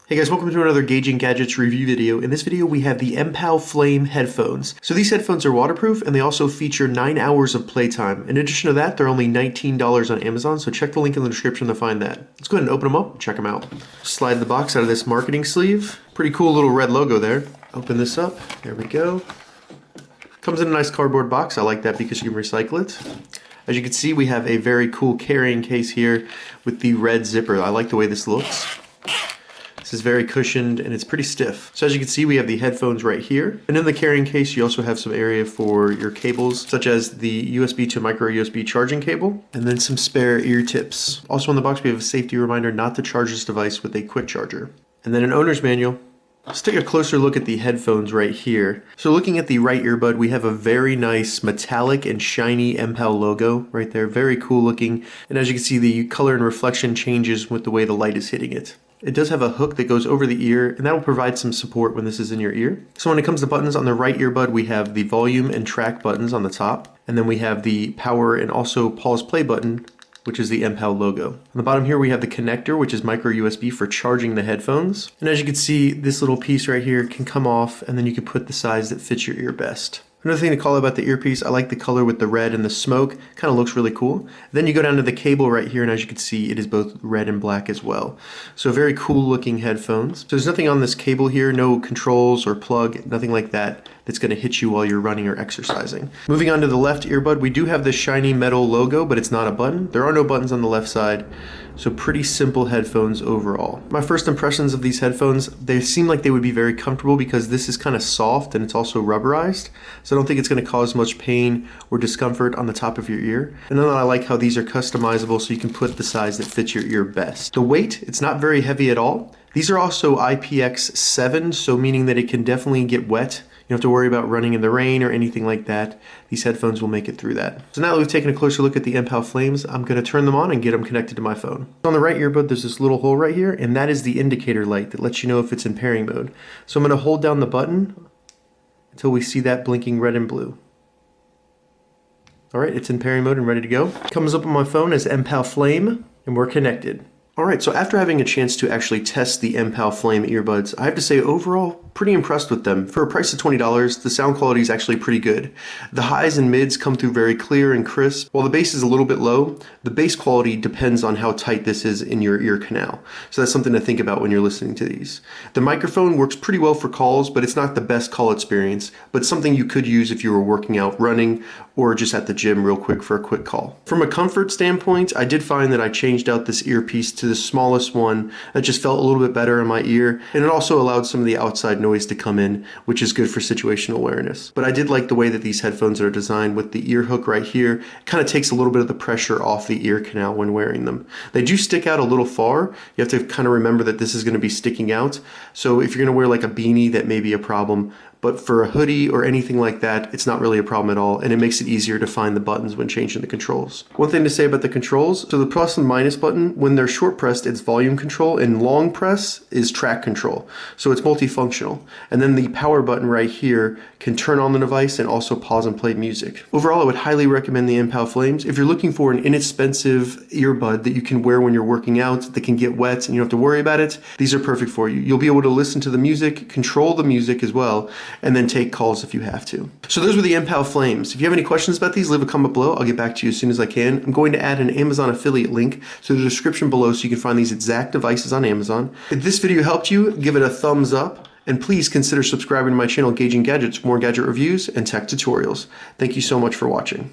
Hey guys, welcome to another Gauging Gadgets review video. In this video we have the Mpow Flame headphones. So these headphones are waterproof and they also feature 9 hours of playtime. In addition to that, they're only $19 on Amazon, so check the link in the description to find that. Let's go ahead and open them up and check them out. Slide the box out of this marketing sleeve. Pretty cool little red logo there. Open this up, there we go. Comes in a nice cardboard box, I like that because you can recycle it. As you can see, we have a very cool carrying case here with the red zipper. I like the way this looks. This is very cushioned and it's pretty stiff. So as you can see, we have the headphones right here. And in the carrying case, you also have some area for your cables, such as the USB to micro USB charging cable, and then some spare ear tips. Also in the box, we have a safety reminder not to charge this device with a quick charger. And then an owner's manual. Let's take a closer look at the headphones right here. So looking at the right earbud, we have a very nice metallic and shiny Mpow logo right there. Very cool looking. And as you can see, the color and reflection changes with the way the light is hitting it. It does have a hook that goes over the ear, and that will provide some support when this is in your ear. So when it comes to buttons, on the right earbud, we have the volume and track buttons on the top. And then we have the power and also pause play button, which is the Mpow logo. On the bottom here, we have the connector, which is micro USB for charging the headphones. And as you can see, this little piece right here can come off, and then you can put the size that fits your ear best. Another thing to call out about the earpiece, I like the color with the red and the smoke. Kind of looks really cool. Then you go down to the cable right here, and as you can see, it is both red and black as well. So very cool looking headphones. So there's nothing on this cable here, no controls or plug, nothing like that that's going to hit you while you're running or exercising. Moving on to the left earbud, we do have this shiny metal logo, but it's not a button. There are no buttons on the left side. So pretty simple headphones overall. My first impressions of these headphones, they seem like they would be very comfortable because this is kind of soft and it's also rubberized. So I don't think it's going to cause much pain or discomfort on the top of your ear. And then I like how these are customizable so you can put the size that fits your ear best. The weight, it's not very heavy at all. These are also IPX7, so meaning that it can definitely get wet. You don't have to worry about running in the rain or anything like that. These headphones will make it through that. So now that we've taken a closer look at the Mpow Flames, I'm going to turn them on and get them connected to my phone. On the right earbud, there's this little hole right here, and that is the indicator light that lets you know if it's in pairing mode. So I'm going to hold down the button until we see that blinking red and blue. All right, it's in pairing mode and ready to go. It comes up on my phone as Mpow Flame, and we're connected. Alright, so after having a chance to actually test the Mpow Flame earbuds, I have to say overall, pretty impressed with them. For a price of $20, the sound quality is actually pretty good. The highs and mids come through very clear and crisp. While the bass is a little bit low, the bass quality depends on how tight this is in your ear canal. So that's something to think about when you're listening to these. The microphone works pretty well for calls, but it's not the best call experience, but something you could use if you were working out, running, or just at the gym real quick for a quick call. From a comfort standpoint, I did find that I changed out this earpiece to the smallest one that just felt a little bit better in my ear, and it also allowed some of the outside noise to come in, which is good for situational awareness. But I did like the way that these headphones are designed with the ear hook right here. It kind of takes a little bit of the pressure off the ear canal when wearing them. They do stick out a little far. You have to kind of remember that this is going to be sticking out. So if you're going to wear like a beanie, that may be a problem. But for a hoodie or anything like that, it's not really a problem at all, and it makes it easier to find the buttons when changing the controls. One thing to say about the controls, so the plus and minus button, when they're short pressed, it's volume control, and long press is track control. So it's multifunctional. And then the power button right here can turn on the device and also pause and play music. Overall, I would highly recommend the Mpow Flames. If you're looking for an inexpensive earbud that you can wear when you're working out, that can get wet and you don't have to worry about it, these are perfect for you. You'll be able to listen to the music, control the music as well, and then take calls if you have to. So those were the Mpow Flames. If you have any questions about these, leave a comment below. I'll get back to you as soon as I can. I'm going to add an Amazon affiliate link to the description below so you can find these exact devices on Amazon. If this video helped you, give it a thumbs up, and please consider subscribing to my channel, Gauging Gadgets, for more gadget reviews and tech tutorials. Thank you so much for watching.